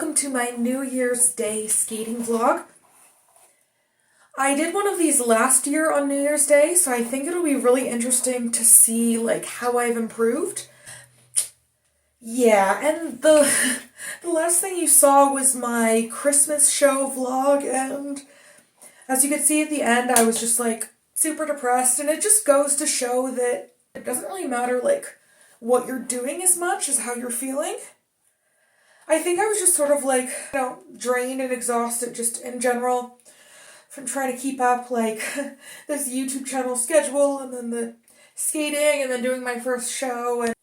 welcome to my New Year's Day skating vlog. I did one of these last year on New Year's Day, so I think it'll be really interesting to see like how I've improved. Yeah, and the last thing you saw was my Christmas show vlog, and as you could see at the end, I was just like super depressed, and it just goes to show that it doesn't really matter like what you're doing as much as how you're feeling. I think I was just sort of like, drained and exhausted just in general from trying to keep up like this YouTube channel schedule and then the skating and then doing my first show. And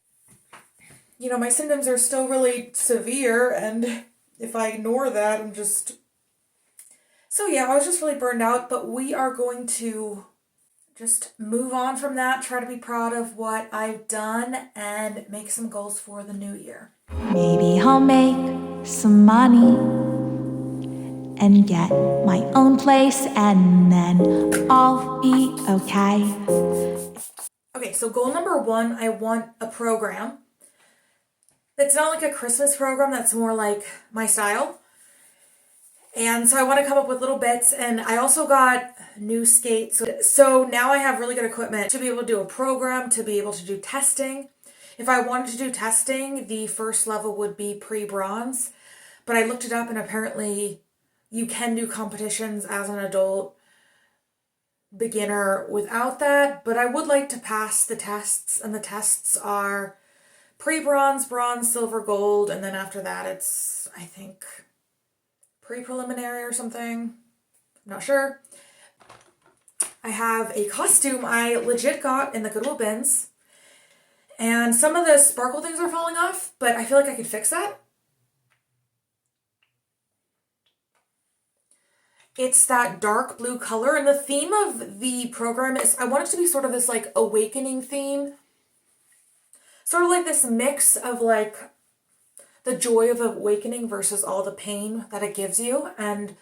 my symptoms are still really severe, and if I ignore that, I'm just... So yeah, I was just really burned out, but we are going to just move on from that, try to be proud of what I've done, and make some goals for the new year. Maybe I'll make some money and get my own place, and then I'll be okay. Okay, so goal number one, I want a program that's not like a Christmas program, that's more like my style. And so I want to come up with little bits, and I also got new skates. So now I have really good equipment to be able to do a program, to be able to do testing. If I wanted to do testing, the first level would be pre-bronze, but I looked it up and apparently you can do competitions as an adult beginner without that, but I would like to pass the tests, and the tests are pre-bronze, bronze, silver, gold, and then after that it's, I think, pre-preliminary or something. I'm not sure. I have a costume I legit got in the Goodwill bins, and some of the sparkle things are falling off, but I feel like I could fix that. It's that dark blue color, and the theme of the program is, I want it to be sort of this like awakening theme. Sort of like this mix of like the joy of awakening versus all the pain that it gives you, and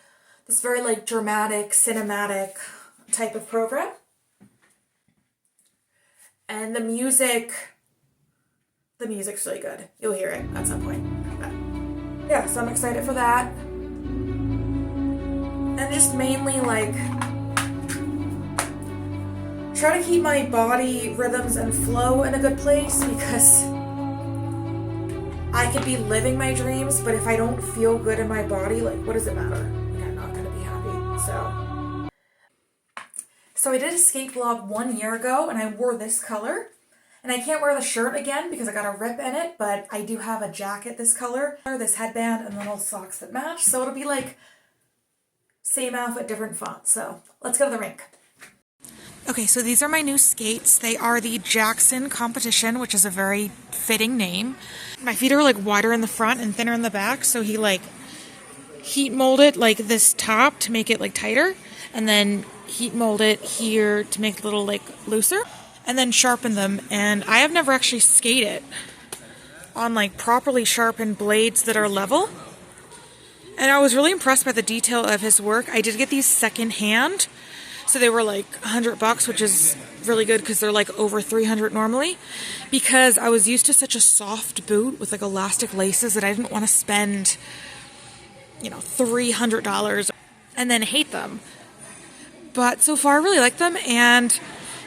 this very like dramatic, cinematic type of program. And the music's really good. You'll hear it at some point. But yeah, so I'm excited for that. And just mainly like try to keep my body rhythms and flow in a good place, because I could be living my dreams, but if I don't feel good in my body, like, what does it matter? Like, I'm not gonna be happy. So I did a skate vlog 1 year ago, and I wore this color, and I can't wear the shirt again because I got a rip in it, but I do have a jacket this color, this headband, and little socks that match, so it'll be like same outfit, different font. So let's go to the rink. Okay, so these are my new skates. They are the Jackson Competition, which is a very fitting name. My feet are like wider in the front and thinner in the back, so he like heat molded like this top to make it like tighter, and then heat mold it here to make it a little like looser, and then sharpen them. And I have never actually skated on like properly sharpened blades that are level, and I was really impressed by the detail of his work. I did get these secondhand. So they were like $100, which is really good because they're like over $300 normally, because I was used to such a soft boot with like elastic laces that I didn't want to spend, $300 and then hate them. But so far I really like them, and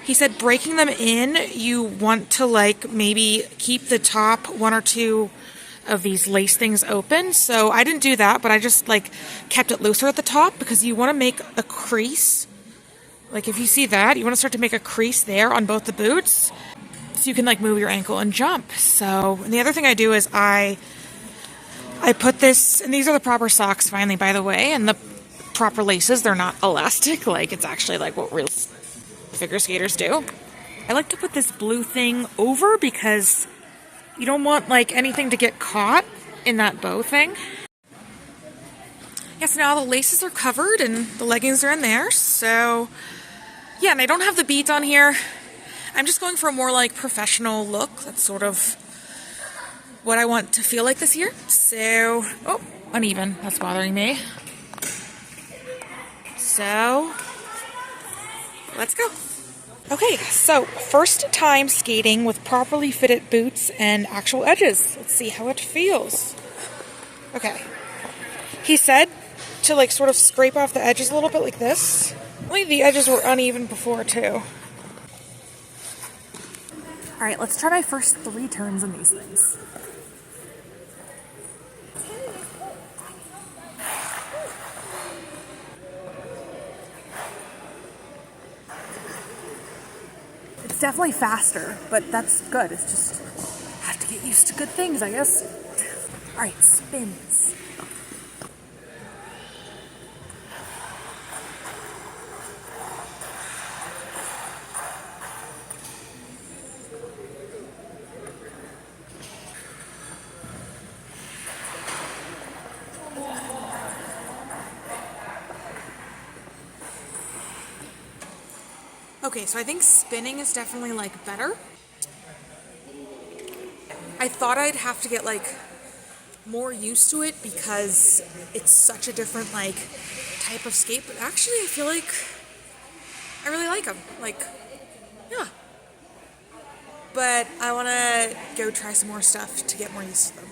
he said breaking them in, you want to like maybe keep the top one or two of these lace things open. So I didn't do that, but I just like kept it looser at the top, because you want to make a crease. Like if you see that, you want to start to make a crease there on both the boots so you can like move your ankle and jump. So, and the other thing I do is I put this, and these are the proper socks finally, by the way, and the proper laces. They're not elastic, like it's actually like what real figure skaters do. I like to put this blue thing over because you don't want like anything to get caught in that bow thing. Yes, now all the laces are covered and the leggings are in there, so yeah, and I don't have the beads on here. I'm just going for a more like professional look. That's sort of what I want to feel like this year. So, oh, uneven, that's bothering me. So, let's go. Okay, so first time skating with properly fitted boots and actual edges. Let's see how it feels. Okay. He said to like sort of scrape off the edges a little bit like this. Only the edges were uneven before too. All right, let's try my first 3 turns in these things. It's definitely faster, but that's good. It's just, I have to get used to good things, I guess. All right, spins. Okay, so I think spinning is definitely like better. I thought I'd have to get like more used to it because it's such a different like type of skate, but actually I feel like I really like them. Like, yeah. But I want to go try some more stuff to get more used to them.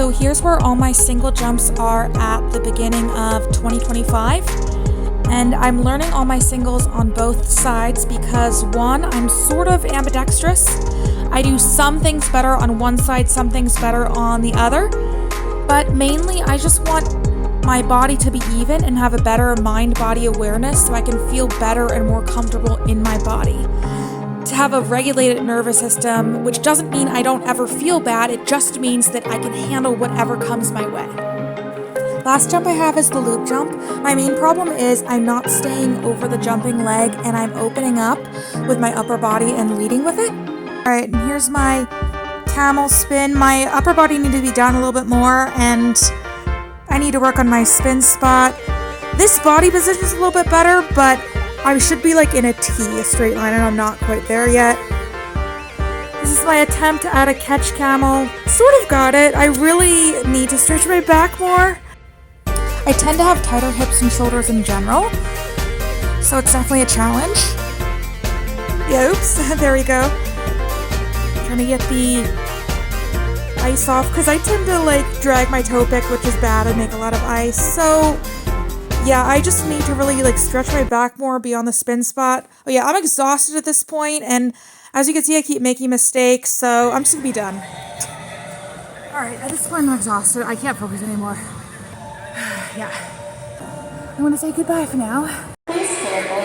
So here's where all my single jumps are at the beginning of 2025. And I'm learning all my singles on both sides because one, I'm sort of ambidextrous. I do some things better on one side, some things better on the other. But mainly I just want my body to be even and have a better mind-body awareness so I can feel better and more comfortable in my body. To have a regulated nervous system, which doesn't mean I don't ever feel bad, it just means that I can handle whatever comes my way. Last jump I have is the loop jump. My main problem is I'm not staying over the jumping leg and I'm opening up with my upper body and leading with it. All right, and here's my camel spin. My upper body needs to be down a little bit more and I need to work on my spin spot. This body position is a little bit better, but I should be like in a T, a straight line, and I'm not quite there yet. This is my attempt at a catch camel. Sort of got it. I really need to stretch my back more. I tend to have tighter hips and shoulders in general, so it's definitely a challenge. Yeah, oops, there we go. Trying to get the ice off, because I tend to like drag my toe pick, which is bad, and make a lot of ice, so yeah, I just need to really like stretch my back more, be on the spin spot. Oh yeah, I'm exhausted at this point, and as you can see, I keep making mistakes, so I'm just gonna be done. Alright, at this point I'm exhausted. I can't focus anymore. Yeah. I want to say goodbye for now. Please careful,